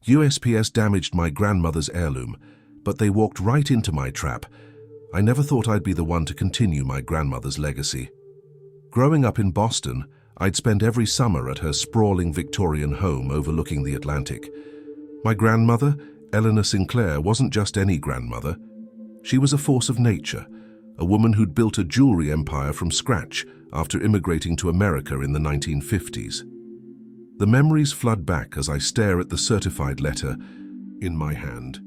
USPS damaged my grandmother's heirloom, but they walked right into my trap. I never thought I'd be the one to continue my grandmother's legacy. Growing up in Boston, I'd spend every summer at her sprawling Victorian home overlooking the Atlantic. My grandmother, Eleanor Sinclair, wasn't just any grandmother. She was a force of nature, a woman who'd built a jewelry empire from scratch after immigrating to America in the 1950s. The memories flood back as I stare at the certified letter in my hand.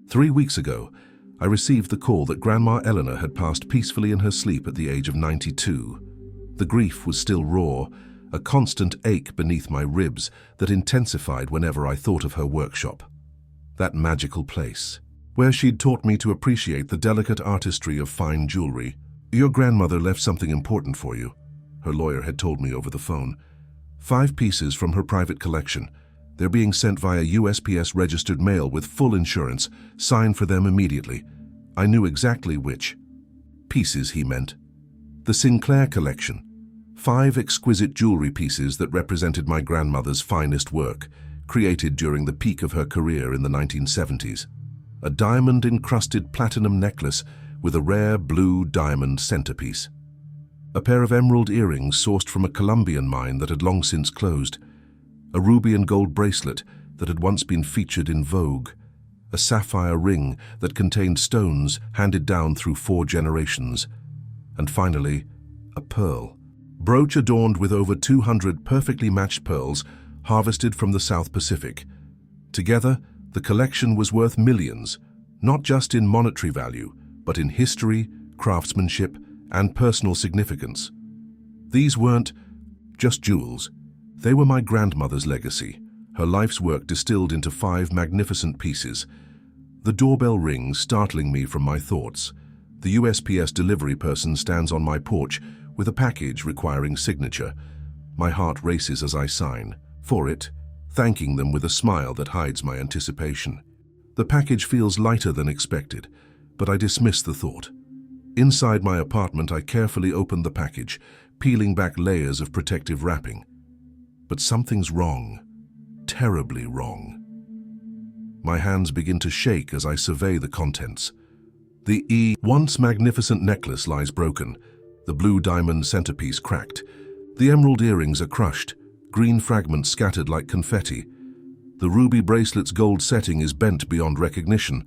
3 weeks ago, I received the call that Grandma Eleanor had passed peacefully in her sleep at the age of 92. The grief was still raw, a constant ache beneath my ribs that intensified whenever I thought of her workshop. That magical place, where she'd taught me to appreciate the delicate artistry of fine jewelry. "Your grandmother left something important for you," her lawyer had told me over the phone. 5 pieces from her private collection. They're being sent via USPS registered mail with full insurance. Sign for them immediately. I knew exactly which pieces he meant. The Sinclair collection. 5 exquisite jewelry pieces that represented my grandmother's finest work, created during the peak of her career in the 1970s. A diamond-encrusted platinum necklace with a rare blue diamond centerpiece. A pair of emerald earrings sourced from a Colombian mine that had long since closed. A ruby and gold bracelet that had once been featured in Vogue. A sapphire ring that contained stones handed down through 4 generations. And finally, a pearl. Brooch adorned with over 200 perfectly matched pearls harvested from the South Pacific. Together, the collection was worth millions, not just in monetary value, but in history, craftsmanship, and personal significance. These weren't just jewels. They were my grandmother's legacy, her life's work distilled into 5 magnificent pieces. The doorbell rings, startling me from my thoughts. The USPS delivery person stands on my porch with a package requiring signature. My heart races as I sign for it, thanking them with a smile that hides my anticipation. The package feels lighter than expected, but I dismiss the thought. Inside my apartment, I carefully open the package, peeling back layers of protective wrapping. But something's wrong, terribly wrong. My hands begin to shake as I survey the contents. The once magnificent necklace lies broken, the blue diamond centerpiece cracked. The emerald earrings are crushed, green fragments scattered like confetti. The ruby bracelet's gold setting is bent beyond recognition.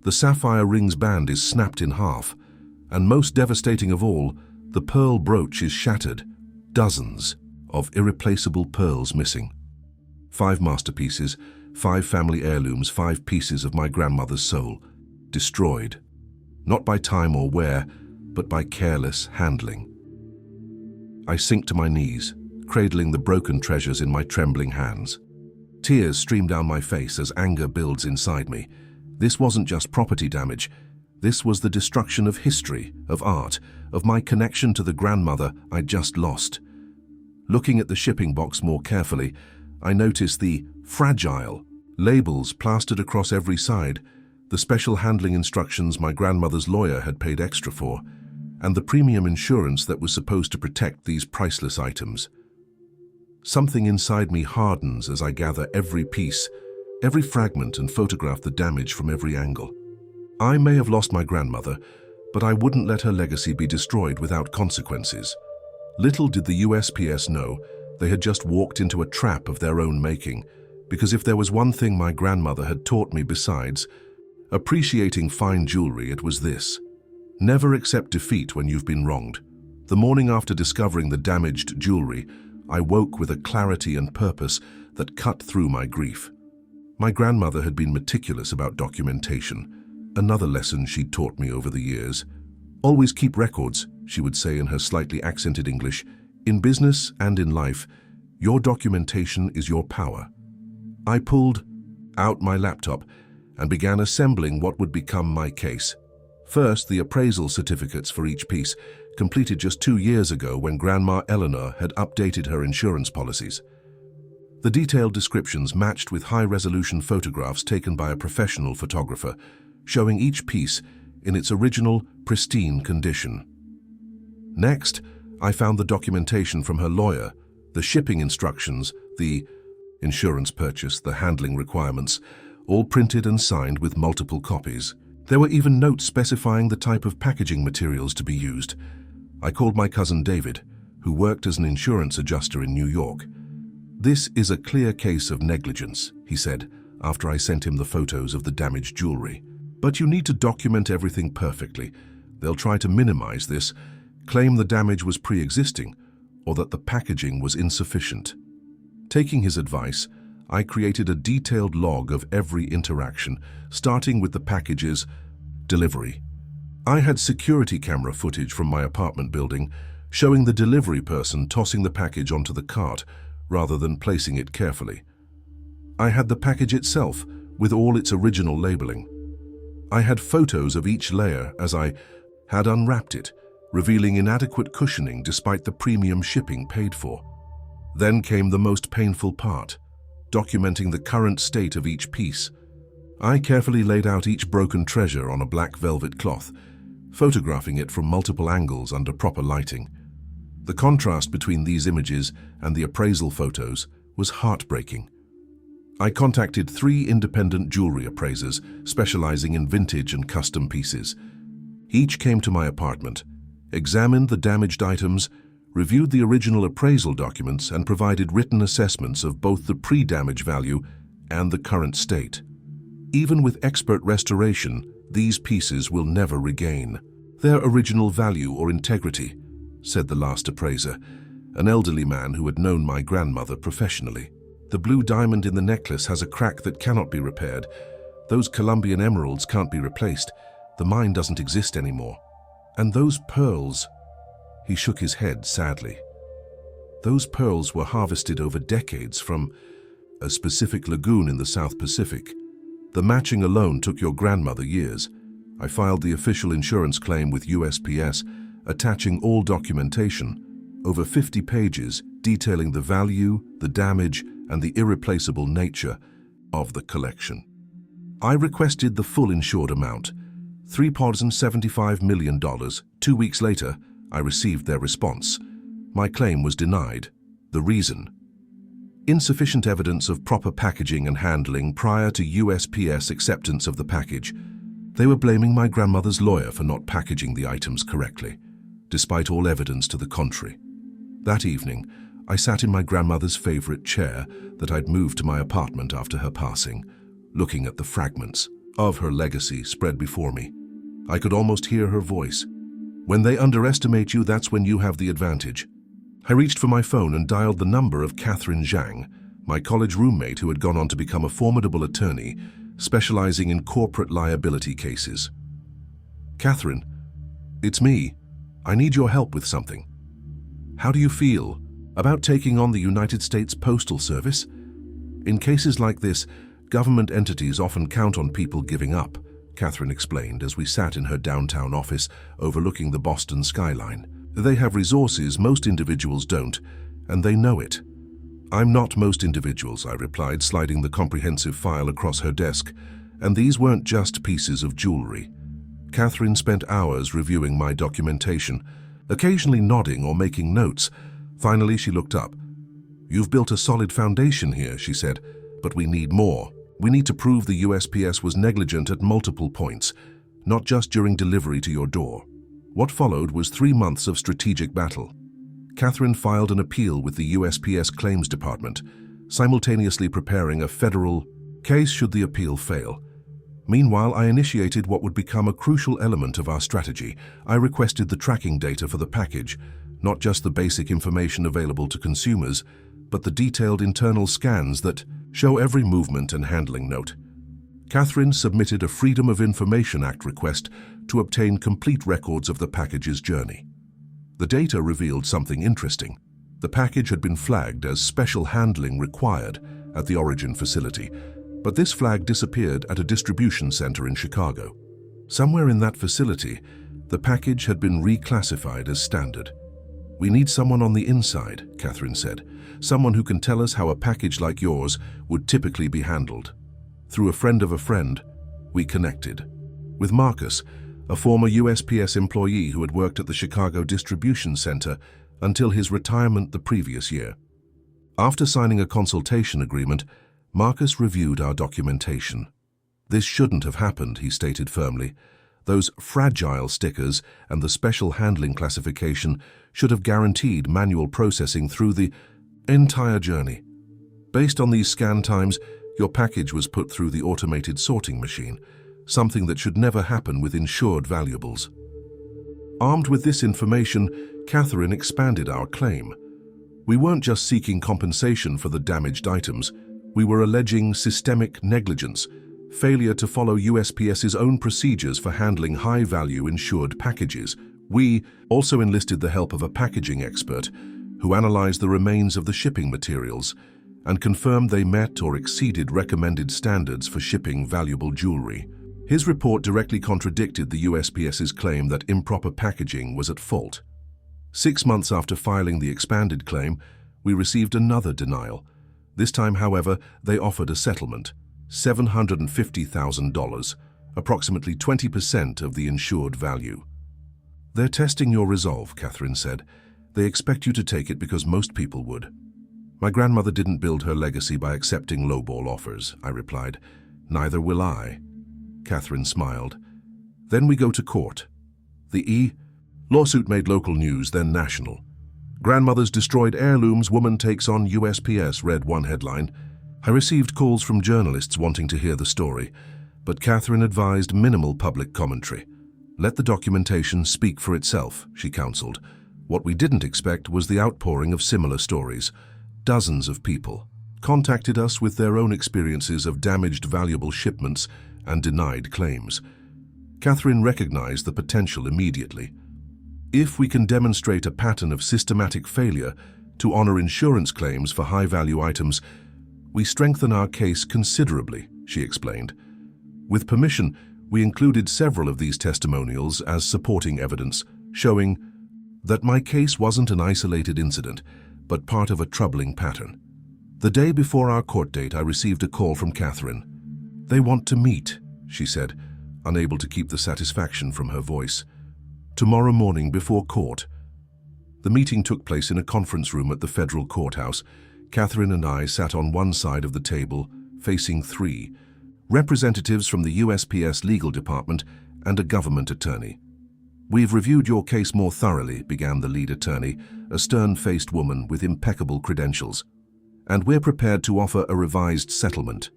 The sapphire ring's band is snapped in half. And most devastating of all, the pearl brooch is shattered. Dozens of irreplaceable pearls missing. 5 masterpieces, 5 family heirlooms, 5 pieces of my grandmother's soul. Destroyed. Not by time or wear, but by careless handling. I sink to my knees, cradling the broken treasures in my trembling hands. Tears stream down my face as anger builds inside me. This wasn't just property damage. This was the destruction of history, of art, of my connection to the grandmother I'd just lost. Looking at the shipping box more carefully, I noticed the fragile labels plastered across every side, the special handling instructions my grandmother's lawyer had paid extra for, and the premium insurance that was supposed to protect these priceless items. Something inside me hardens as I gather every piece, every fragment, and photograph the damage from every angle. I may have lost my grandmother, but I wouldn't let her legacy be destroyed without consequences. Little did the USPS know they had just walked into a trap of their own making, because if there was one thing my grandmother had taught me besides appreciating fine jewelry, it was this: never accept defeat when you've been wronged. The morning after discovering the damaged jewelry, I woke with a clarity and purpose that cut through my grief. My grandmother had been meticulous about documentation, another lesson she'd taught me over the years. "Always keep records," she would say in her slightly accented English. "In business and in life, your documentation is your power." I pulled out my laptop and began assembling what would become my case. First, the appraisal certificates for each piece, completed just 2 years ago when Grandma Eleanor had updated her insurance policies. The detailed descriptions matched with high-resolution photographs taken by a professional photographer, showing each piece in its original, pristine condition. Next, I found the documentation from her lawyer, the shipping instructions, the insurance purchase, the handling requirements, all printed and signed with multiple copies. There were even notes specifying the type of packaging materials to be used. I called my cousin David, who worked as an insurance adjuster in New York. "This is a clear case of negligence," he said, after I sent him the photos of the damaged jewelry. "But you need to document everything perfectly. They'll try to minimize this, claim the damage was pre-existing, or that the packaging was insufficient." Taking his advice, I created a detailed log of every interaction, starting with the package's delivery. I had security camera footage from my apartment building showing the delivery person tossing the package onto the cart rather than placing it carefully. I had the package itself with all its original labeling. I had photos of each layer as I had unwrapped it, revealing inadequate cushioning despite the premium shipping paid for. Then came the most painful part, documenting the current state of each piece. I carefully laid out each broken treasure on a black velvet cloth, photographing it from multiple angles under proper lighting. The contrast between these images and the appraisal photos was heartbreaking. I contacted 3 independent jewelry appraisers specializing in vintage and custom pieces. Each came to my apartment, examined the damaged items, reviewed the original appraisal documents, and provided written assessments of both the pre-damage value and the current state. Even with expert restoration, these pieces will never regain their original value or integrity, said the last appraiser, an elderly man who had known my grandmother professionally. "The blue diamond in the necklace has a crack that cannot be repaired. Those Colombian emeralds can't be replaced. The mine doesn't exist anymore. And those pearls..." He shook his head sadly. "Those pearls were harvested over decades from a specific lagoon in the South Pacific. The matching alone took your grandmother years. I filed the official insurance claim with USPS, attaching all documentation, over 50 pages detailing the value, the damage, and the irreplaceable nature of the collection. I requested the full insured amount, $3.75 million. 2 weeks later, I received their response. My claim was denied. The reason? Insufficient evidence of proper packaging and handling prior to USPS acceptance of the package. They were blaming my grandmother's lawyer for not packaging the items correctly, despite all evidence to the contrary. That evening, I sat in my grandmother's favorite chair that I'd moved to my apartment after her passing, looking at the fragments of her legacy spread before me. I could almost hear her voice. "When they underestimate you, that's when you have the advantage." I reached for my phone and dialed the number of Catherine Zhang, my college roommate who had gone on to become a formidable attorney, specializing in corporate liability cases. "Catherine, it's me. I need your help with something." "How do you feel about taking on the United States Postal Service? In cases like this, government entities often count on people giving up," Catherine explained as we sat in her downtown office overlooking the Boston skyline. "They have resources most individuals don't, and they know it." "I'm not most individuals," I replied, sliding the comprehensive file across her desk. "And these weren't just pieces of jewelry." Catherine spent hours reviewing my documentation, occasionally nodding or making notes. Finally, she looked up. "You've built a solid foundation here," she said, "but we need more. We need to prove the USPS was negligent at multiple points, not just during delivery to your door." What followed was 3 months of strategic battle. Catherine filed an appeal with the USPS Claims Department, simultaneously preparing a federal case should the appeal fail. Meanwhile, I initiated what would become a crucial element of our strategy. I requested the tracking data for the package, not just the basic information available to consumers, but the detailed internal scans that show every movement and handling note. Catherine submitted a Freedom of Information Act request to obtain complete records of the package's journey. The data revealed something interesting. The package had been flagged as special handling required at the origin facility, but this flag disappeared at a distribution center in Chicago. Somewhere in that facility, the package had been reclassified as standard. "We need someone on the inside," Catherine said, "someone who can tell us how a package like yours would typically be handled." Through a friend of a friend, we connected with Marcus, a former USPS employee who had worked at the Chicago Distribution Center until his retirement the previous year. After signing a consultation agreement, Marcus reviewed our documentation. This shouldn't have happened, he stated firmly. Those fragile stickers and the special handling classification should have guaranteed manual processing through the entire journey. Based on these scan times, your package was put through the automated sorting machine, something that should never happen with insured valuables. Armed with this information, Catherine expanded our claim. We weren't just seeking compensation for the damaged items. We were alleging systemic negligence, failure to follow USPS's own procedures for handling high-value insured packages. We also enlisted the help of a packaging expert who analyzed the remains of the shipping materials and confirmed they met or exceeded recommended standards for shipping valuable jewelry. His report directly contradicted the USPS's claim that improper packaging was at fault. 6 months after filing the expanded claim, we received another denial. This time, however, they offered a settlement, $750,000, approximately 20% of the insured value. "They're testing your resolve," Catherine said. "They expect you to take it because most people would." "My grandmother didn't build her legacy by accepting lowball offers," I replied. "Neither will I." Catherine smiled. "Then we go to court." The lawsuit made local news, then national. "Grandmother's destroyed heirlooms, woman takes on USPS," read one headline. I received calls from journalists wanting to hear the story, but Catherine advised minimal public commentary. "Let the documentation speak for itself," she counseled. What we didn't expect was the outpouring of similar stories. Dozens of people contacted us with their own experiences of damaged valuable shipments and denied claims. Catherine recognized the potential immediately. If we can demonstrate a pattern of systematic failure to honor insurance claims for high-value items, we strengthen our case considerably, she explained. With permission, we included several of these testimonials as supporting evidence, showing that my case wasn't an isolated incident, but part of a troubling pattern. The day before our court date, I received a call from Catherine. "They want to meet," she said, unable to keep the satisfaction from her voice. "Tomorrow morning before court." The meeting took place in a conference room at the federal courthouse. Catherine and I sat on one side of the table, facing 3 representatives from the USPS legal department and a government attorney. "We've reviewed your case more thoroughly," began the lead attorney, a stern-faced woman with impeccable credentials, "and we're prepared to offer a revised settlement."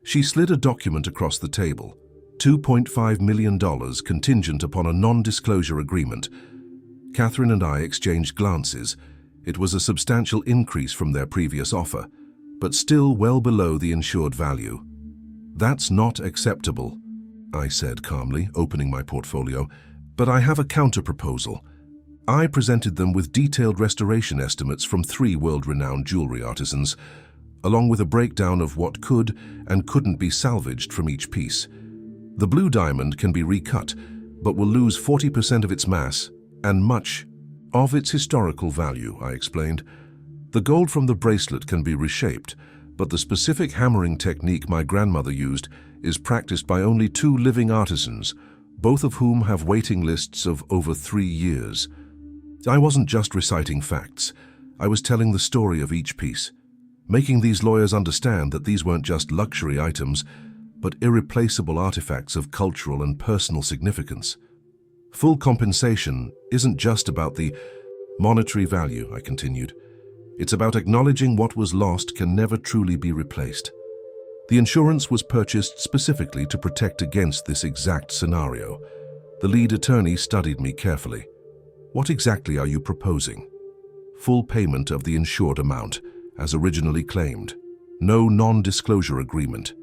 She slid a document across the table, $2.5 million contingent upon a non-disclosure agreement. Catherine and I exchanged glances. It was a substantial increase from their previous offer, but still well below the insured value. "That's not acceptable," I said calmly, opening my portfolio, "but I have a counter-proposal." I presented them with detailed restoration estimates from 3 world-renowned jewelry artisans, along with a breakdown of what could and couldn't be salvaged from each piece. The blue diamond can be recut, but will lose 40% of its mass and much of its historical value, I explained. The gold from the bracelet can be reshaped, but the specific hammering technique my grandmother used is practiced by only 2 living artisans, both of whom have waiting lists of over 3 years. I wasn't just reciting facts. I was telling the story of each piece, making these lawyers understand that these weren't just luxury items, but irreplaceable artifacts of cultural and personal significance. Full compensation isn't just about the monetary value, I continued. It's about acknowledging what was lost can never truly be replaced. The insurance was purchased specifically to protect against this exact scenario. The lead attorney studied me carefully. "What exactly are you proposing?" "Full payment of the insured amount, as originally claimed. No non-disclosure agreement.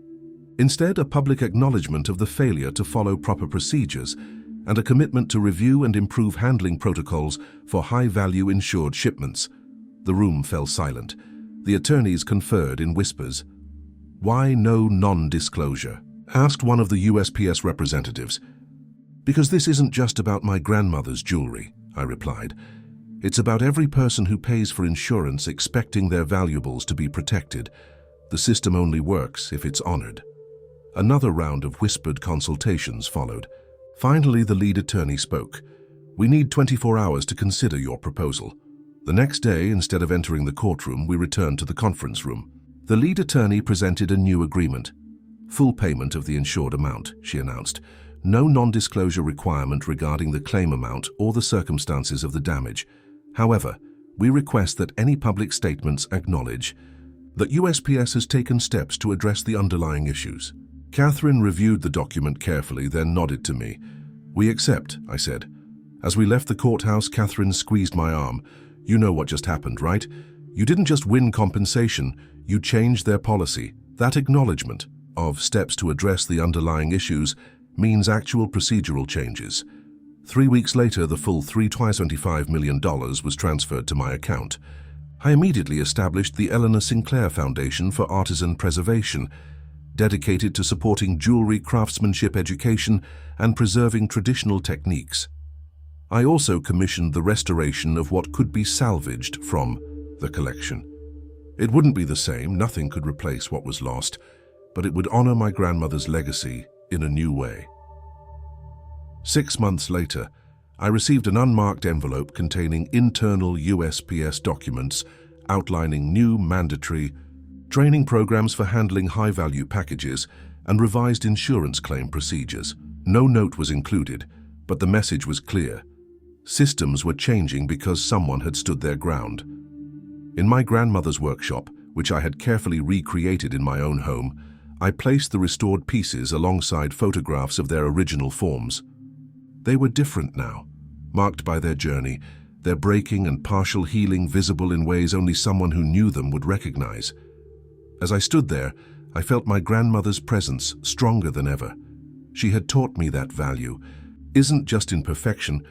Instead, a public acknowledgement of the failure to follow proper procedures and a commitment to review and improve handling protocols for high-value insured shipments." The room fell silent. The attorneys conferred in whispers. "Why no non-disclosure?" asked one of the USPS representatives. "Because this isn't just about my grandmother's jewelry," I replied. "It's about every person who pays for insurance expecting their valuables to be protected. The system only works if it's honored." Another round of whispered consultations followed. Finally, the lead attorney spoke. "We need 24 hours to consider your proposal." The next day, instead of entering the courtroom, we returned to the conference room. The lead attorney presented a new agreement. Full payment of the insured amount, she announced. No non-disclosure requirement regarding the claim amount or the circumstances of the damage. However, we request that any public statements acknowledge that USPS has taken steps to address the underlying issues. Catherine reviewed the document carefully, then nodded to me. "We accept," I said. As we left the courthouse, Catherine squeezed my arm. "You know what just happened, right? You didn't just win compensation, you changed their policy. That acknowledgement of steps to address the underlying issues means actual procedural changes." 3 weeks later, the full $325 million was transferred to my account. I immediately established the Eleanor Sinclair Foundation for Artisan Preservation, dedicated to supporting jewelry craftsmanship education and preserving traditional techniques. I also commissioned the restoration of what could be salvaged from the collection. It wouldn't be the same, nothing could replace what was lost, but it would honor my grandmother's legacy in a new way. 6 months later, I received an unmarked envelope containing internal USPS documents outlining new mandatory training programs for handling high-value packages and revised insurance claim procedures. No note was included, but the message was clear. Systems were changing because someone had stood their ground. In my grandmother's workshop, which I had carefully recreated in my own home, I placed the restored pieces alongside photographs of their original forms. They were different now, marked by their journey, their breaking and partial healing visible in ways only someone who knew them would recognize. As I stood there, I felt my grandmother's presence stronger than ever. She had taught me that value isn't just in perfection,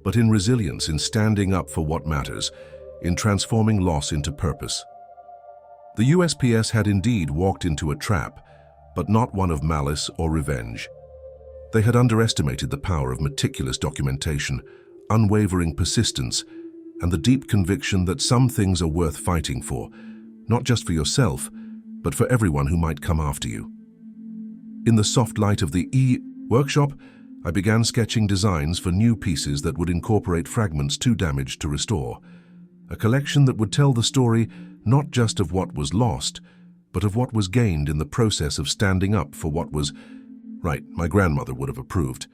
but in resilience, in standing up for what matters, in transforming loss into purpose. The USPS had indeed walked into a trap, but not one of malice or revenge. They had underestimated the power of meticulous documentation, unwavering persistence, and the deep conviction that some things are worth fighting for, not just for yourself, but for everyone who might come after you. In the soft light of the workshop, I began sketching designs for new pieces that would incorporate fragments too damaged to restore. A collection that would tell the story not just of what was lost, but of what was gained in the process of standing up for what was right, my grandmother would have approved.